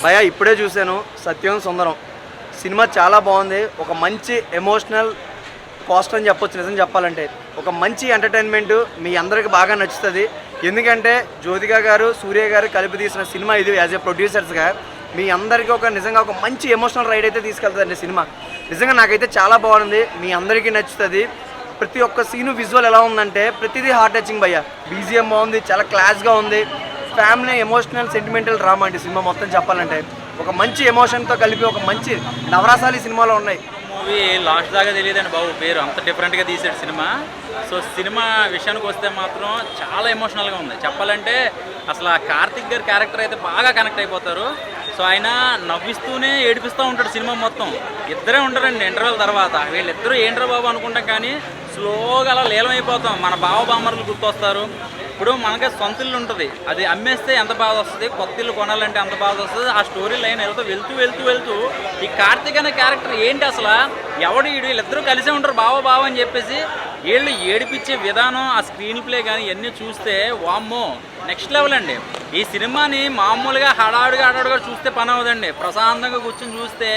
భయ ఇప్పుడే చూశాను సత్యం సుందరం సినిమా చాలా బాగుంది. ఒక మంచి ఎమోషనల్ కాస్ట్ అని చెప్పొచ్చు. నిజం చెప్పాలంటే ఒక మంచి ఎంటర్టైన్మెంట్ మీ అందరికి బాగా నచ్చుతుంది. ఎందుకంటే జ్యోతిక గారు సూర్య గారు కలిపి తీసిన సినిమా ఇది. యాజ్ ఏ ప్రొడ్యూసర్స్గా మీ అందరికీ నిజంగా ఒక మంచి ఎమోషనల్ రైడ్ అయితే తీసుకెళ్తుందండి సినిమా. నిజంగా నాకైతే చాలా బాగుంది, మీ అందరికీ నచ్చుతుంది. ప్రతి ఒక్క సీను విజువల్ ఎలా ఉందంటే ప్రతిదీ హార్ట్ టచింగ్ భయ్య. బీజిఎం బాగుంది, చాలా క్లాస్గా ఉంది. ఫ్యామిలీ ఎమోషనల్ సెంటిమెంటల్ డ్రామా అండి సినిమా మొత్తం చెప్పాలంటే. ఒక మంచి ఎమోషన్తో కలిపి ఒక మంచి నవరసాలు ఈ సినిమాలో ఉన్నాయి. మూవీ లాస్ట్ దాకా తెలియదండి బాబు, పేరు అంత డిఫరెంట్గా తీసాడు సినిమా. సో సినిమా విషయానికి వస్తే మాత్రం చాలా ఎమోషనల్గా ఉంది చెప్పాలంటే. అసలు ఆ కార్తిక్ గారి క్యారెక్టర్ అయితే బాగా కనెక్ట్ అయిపోతారు. సో ఆయన నవ్విస్తూనే ఏడిపిస్తూ ఉంటాడు సినిమా మొత్తం. ఇద్దరే ఉంటారండి ఇంటర్వెల్ తర్వాత. వీళ్ళిద్దరూ ఏంట్రా బాబు అనుకుంటాం కానీ స్లోగా అలా లీలమైపోతాం. మన బావ బామ్మర్లు గుర్తొస్తారు. ఇప్పుడు మనకి సొంత ఇల్లు ఉంటుంది, అది అమ్మేస్తే ఎంత బాధ వస్తుంది, కొత్త ఇల్లు కొనాలంటే ఎంత బాధ వస్తుంది. ఆ స్టోరీ లైన్ వెళ్తూ ఈ కార్తిక్ అనే క్యారెక్టర్ ఏంటి అసలు వీళ్ళిద్దరూ కలిసే ఉంటారు బావ అని చెప్పేసి వీళ్ళు ఏడిపించే విధానం, ఆ స్క్రీన్ ప్లే కానీ ఇవన్నీ చూస్తే వామ్మో నెక్స్ట్ లెవెల్ అండి. ఈ సినిమాని మామూలుగా హడాడుగా చూస్తే పని అవ్వదండి. ప్రశాంతంగా కూర్చొని చూస్తే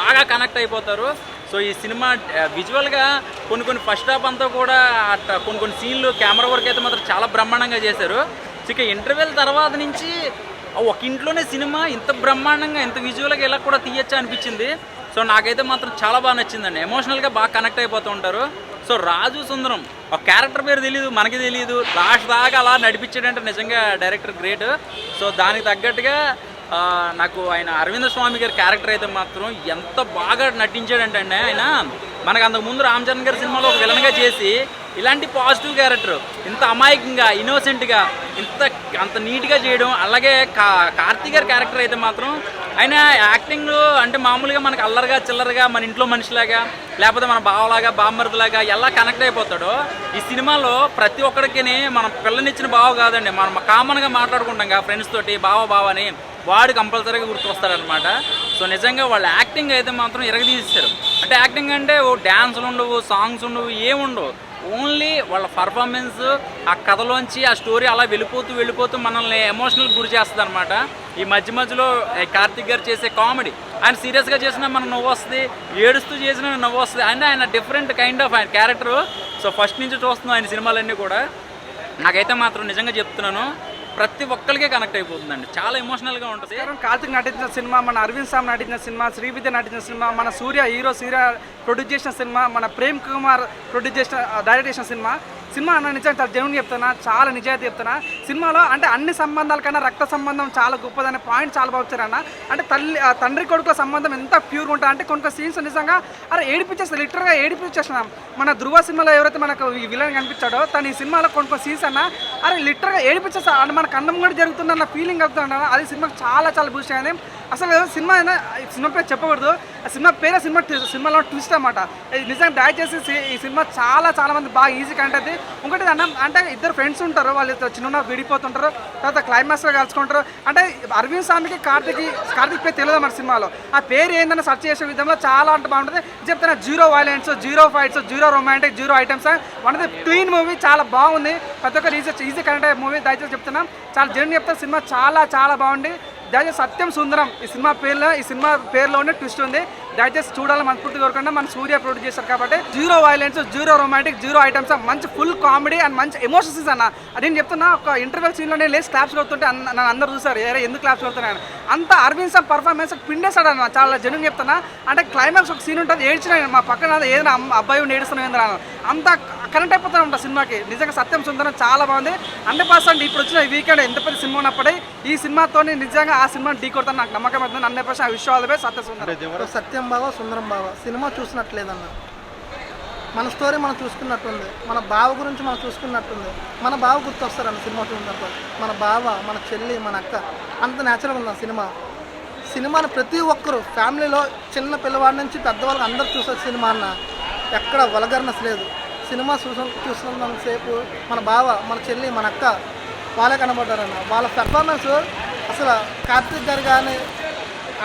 బాగా కనెక్ట్ అయిపోతారు. సో ఈ సినిమా విజువల్గా కొన్ని ఫస్ట్ హాఫ్ అంతా కూడా కొన్ని సీన్లు కెమెరా వర్క్ అయితే మాత్రం చాలా బ్రహ్మాండంగా చేశారు. ఇక ఇంటర్వెల్ తర్వాత నుంచి ఒక ఇంట్లోనే సినిమా ఇంత బ్రహ్మాండంగా ఇంత విజువల్గా ఇలా కూడా తీయచ్చా అనిపించింది. సో నాకైతే మాత్రం చాలా బాగా నచ్చిందండి. ఎమోషనల్గా బాగా కనెక్ట్ అయిపోతూ ఉంటారు. సో రాజు సుందరం ఒక క్యారెక్టర్ పేరు తెలియదు, మనకి తెలియదు, లాస్ట్ దాకా అలా నడిపించాడంటే నిజంగా డైరెక్టర్ గ్రేట్. సో దానికి తగ్గట్టుగా నాకు ఆయన అరవింద స్వామి గారి క్యారెక్టర్ అయితే మాత్రం ఎంత బాగా నటించాడంటే అండి. ఆయన మనకు అంతకుముందు రామ్ చరణ్ గారి సినిమాలో ఒక విలన్గా చేసి ఇలాంటి పాజిటివ్ క్యారెక్టర్ ఇంత అమాయకంగా ఇన్నోసెంట్గా అంత నీట్గా చేయడం. అలాగే కార్తీక్ గారి క్యారెక్టర్ అయితే మాత్రం ఆయన యాక్టింగ్ అంటే మామూలుగా మనకు అల్లరిగా చిల్లరగా మన ఇంట్లో మనిషిలాగా లేకపోతే మన బావలాగా బామ్మరిదిలాగా ఎలా కనెక్ట్ అయిపోతాడో ఈ సినిమాలో ప్రతి ఒక్కడికి మన పిల్లనిచ్చిన బావ కాదండి, మనం కామన్గా మాట్లాడుకుంటాం కదా ఫ్రెండ్స్ తోటి బావ అని, వాడు కంపల్సరీగా గుర్తొస్తాడనమాట. సో నిజంగా వాళ్ళ యాక్టింగ్ అయితే మాత్రం ఇరగదీశారు. అంటే యాక్టింగ్ అంటే ఓ డ్యాన్సులు ఉండవు, సాంగ్స్ ఉండవు, ఏముండవు. ఓన్లీ వాళ్ళ పర్ఫార్మెన్స్ ఆ కథలోంచి ఆ స్టోరీ అలా వెళ్ళిపోతూ మనల్ని ఎమోషనల్ గురి చేస్తుంది అనమాట. ఈ మధ్యలో కార్తిక్ గారు చేసే కామెడీ, ఆయన సీరియస్గా చేసినా మనకు నవ్వు వస్తుంది, ఏడుస్తూ చేసినా నవ్వు వస్తుంది. ఆయన డిఫరెంట్ కైండ్ ఆఫ్ ఆయన క్యారెక్టరు. సో ఫస్ట్ నుంచి చూస్తున్నాం ఆయన సినిమాలన్నీ కూడా. నాకైతే మాత్రం నిజంగా చెప్తున్నాను ప్రతి ఒక్కరికే కనెక్ట్ అయిపోతుందండి, చాలా ఎమోషనల్గా ఉంటుంది. కార్తిక్ నటించిన సినిమా, మన అరవింద్ సామ్ నటించిన సినిమా, శ్రీవిద్య నటించిన సినిమా, మన సూర్య ప్రొడ్యూస్ చేసిన సినిమా, మన ప్రేమ్ కుమార్ డైరెక్ట్ చేసిన సినిమా అన్న నిజంగా చాలా జెన్యూన్ చెప్తున్నా, చాలా నిజాయితీ చెప్తున్నా. సినిమాలో అంటే అన్ని సంబంధాల కన్నా రక్త సంబంధం చాలా గొప్పదనే పాయింట్ చాలా బాగా వచ్చారన్న. అంటే తండ్రి కొడుకుల సంబంధం ఎంత ప్యూర్గా ఉంటుంది అంటే కొన్ని సీన్స్ నిజంగా ఏడిపించేస్తారు, లిటరల్గా ఏడిపించేస్తున్నాం. మన ధృవ సినిమాలో ఎవరైతే మనకు ఈ విలన్ కనిపించాడో తను ఈ సినిమాలో కొన్ని సీన్స్ అన్న లిటరల్గా ఏడిపించేస్తా అంటే మన కన్నం కూడా జరుగుతుందన్న ఫీలింగ్ అవుతుందన్న. అది సినిమాకి చాలా బూస్ట్ అయింది. అసలు సినిమా పేరు చెప్పకూడదు, ఆ సినిమాలో ట్విస్ట్ అన్నమాట. నిజంగా దయచేసి ఈ సినిమా చాలా మంది బాగా ఈజీ కనెక్ట్ అవుతుంది. ఇంకోటి అంటే ఇద్దరు ఫ్రెండ్స్ ఉంటారు, వాళ్ళు చిన్న విడిపోతుంటారు, తర్వాత క్లైమాక్స్లో కలుసుకుంటారు. అంటే అరవింద్ స్వామికి కార్తిక్ పేరు తెలియదు మన సినిమాలో. ఆ పేరు ఏందని సెర్చ్ చేసే విధంలో చాలా అంటే బాగుంటుంది. చెప్తున్నా zero violence, zero fights, zero romantic, zero items. One of the clean movie, చాలా బాగుంది. ప్రతి ఒక్కరు ఈజీ కనెక్ట్ అయ్యే మూవీ. దయచేసి చెప్తున్నా చాలా జర్నీ చెప్తా. సినిమా చాలా బాగుంది. దయచేసి సత్యం సుందరం ఈ సినిమా పేరులోనే ట్విస్ట్ ఉంది. దయచేసి చూడాలని మనస్ఫూర్తి కోరుకుంటే మన సూర్య ప్రొడ్యూస్ చేశారు కాబట్టి zero violence, zero romantic, zero items, మంచి ఫుల్ కామెడీ అండ్ మంచి ఎమోషన్స్ అన్న. నేను చెప్తున్నా ఒక ఇంటర్వెల్ సీన్లో నేను లేచి క్లాప్స్ కొడుతుంటే నన్ను అందరూ చూసారు, ఎందుకు క్లాప్స్ కొడుతున్నాను అంత అరవింద్ సామ్ పర్ఫార్మెన్స్ పిండేశాడు అన్న. చాలా జెన్యూన్ చెప్తున్నా. అంటే క్లైమాక్స్ ఒక సీన్ ఉంటుంది, ఏడ్చిన మా పక్కన ఏదైనా అబ్బాయి ఏడుస్తున్నాను ఏంద్రాను అంత కనెక్ట్ అయిపోతాను ఉంటా సినిమాకి. నిజంగా సత్యం సుందరం చాలా బాగుంది. 100% ఇప్పుడు వచ్చిన వీకెండ్ ఎంత పెద్ద సినిమా ఉన్నప్పుడే ఈ సినిమాతో నిజంగా ఆ సినిమాని ఢీ కొడతాను నాకు నమ్మకం అవుతుంది. 100% విశ్వాసమే సత్యం బావ సుందరం బావ సినిమా చూసినట్లేదన్న. మన స్టోరీ మనం చూసుకున్నట్టుంది, మన బావ గురించి మనం చూసుకున్నట్టుంది. మన బావ గుర్తొస్తారన్న సినిమా చూసినప్పుడు. మన బావ, మన చెల్లి, మన అక్క అంత న్యాచురల్గా ఉంది సినిమాని ప్రతి ఒక్కరు ఫ్యామిలీలో చిన్న పిల్లవాడి నుంచి పెద్దవాళ్ళకి అందరూ చూసే సినిమా అన్న. ఎక్కడ వల్గర్నెస్ లేదు. సినిమా చూస్తున్నంతసేపు మన బావ, మన చెల్లి, మన అక్క వాళ్ళే కనబడ్డారన్న. వాళ్ళ పెర్ఫార్మెన్స్ అసలు కార్తీక్ గారు కానీ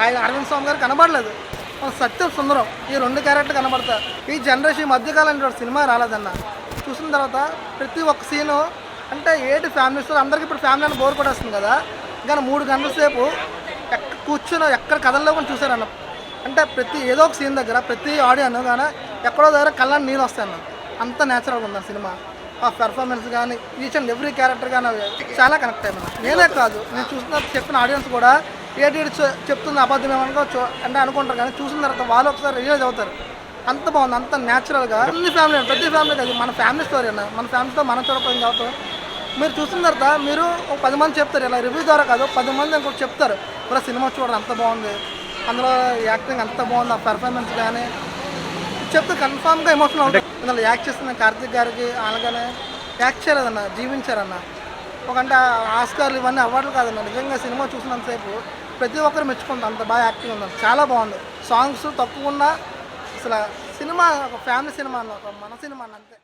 ఆయన అరవింద్ స్వామి గారు కనబడలేదు. సత్యం సుందరం ఈ రెండు క్యారెక్టర్ కనబడతారు. ఈ జనరేషన్ మధ్యకాలంలో సినిమా రాలేదన్న. చూసిన తర్వాత ప్రతి ఒక్క సీను అంటే ఫ్యామిలీస్ అందరికీ ఇప్పుడు ఫ్యామిలీ అని బోర్ కూడా వస్తుంది కదా. కానీ 3 గంటల సేపు కూర్చొని ఎక్కడ కథల్లో చూసారన్న. అంటే ప్రతి ఏదో ఒక సీన్ దగ్గర ప్రతి ఆడియన్ కానీ ఎక్కడో దగ్గర కళ్ళని నీళ్ళు వస్తాయన్న. అంత న్యాచురల్గా ఉంది ఆ సినిమా. ఆ పెర్ఫార్మెన్స్ కానీ ఈచ్ అండ్ ఎవ్రీ క్యారెక్టర్ కానీ చాలా కనెక్ట్ అయ్యాను. నేనే కాదు, నేను చూసిన చెప్పిన ఆడియన్స్ కూడా ఏటి చెప్తుంది అబద్ధం ఏమనుకో అంటే అనుకుంటారు, కానీ చూసిన తర్వాత వాళ్ళు ఒకసారి రియలైజ్ అవుతారు. అంత బాగుంది, అంత న్యాచురల్గా. అన్ని ఫ్యామిలీ, ప్రతి ఫ్యామిలీ కాదు, మన ఫ్యామిలీ స్టోరీ అన్న. మన ఫ్యామిలీతో మనం చూడకపోయింది కాబట్టి మీరు చూసిన తర్వాత మీరు ఒక 10 మంది చెప్తారు, ఇలా రివ్యూ ద్వారా కాదు 10 మంది ఇంకొక చెప్తారు, ఇలా సినిమా చూడడం అంత బాగుంది, అందులో యాక్టింగ్ అంత బాగుంది, ఆ పెర్ఫార్మెన్స్ కానీ చెప్తే కన్ఫామ్గా ఎమోషనల్ అవుతుంది. ఇందులో యాక్ట్ చేస్తున్న కార్తిక్ గారికి అలాగనే యాక్ట్ చేయలేదన్న, జీవించారన్న. ఒకంటే ఆస్కార్లు ఇవన్నీ అవార్డులు కాదన్న, నిజంగా సినిమా చూసినంతసేపు ప్రతి ఒక్కరు మెచ్చుకుంటారు, అంత బాగా యాక్టింగ్ ఉందన్న. చాలా బాగుంది, సాంగ్స్ తక్కువ ఉన్నా అసలు సినిమా ఒక ఫ్యామిలీ సినిమా అన్న, ఒక మన సినిమా అన్న అంతే.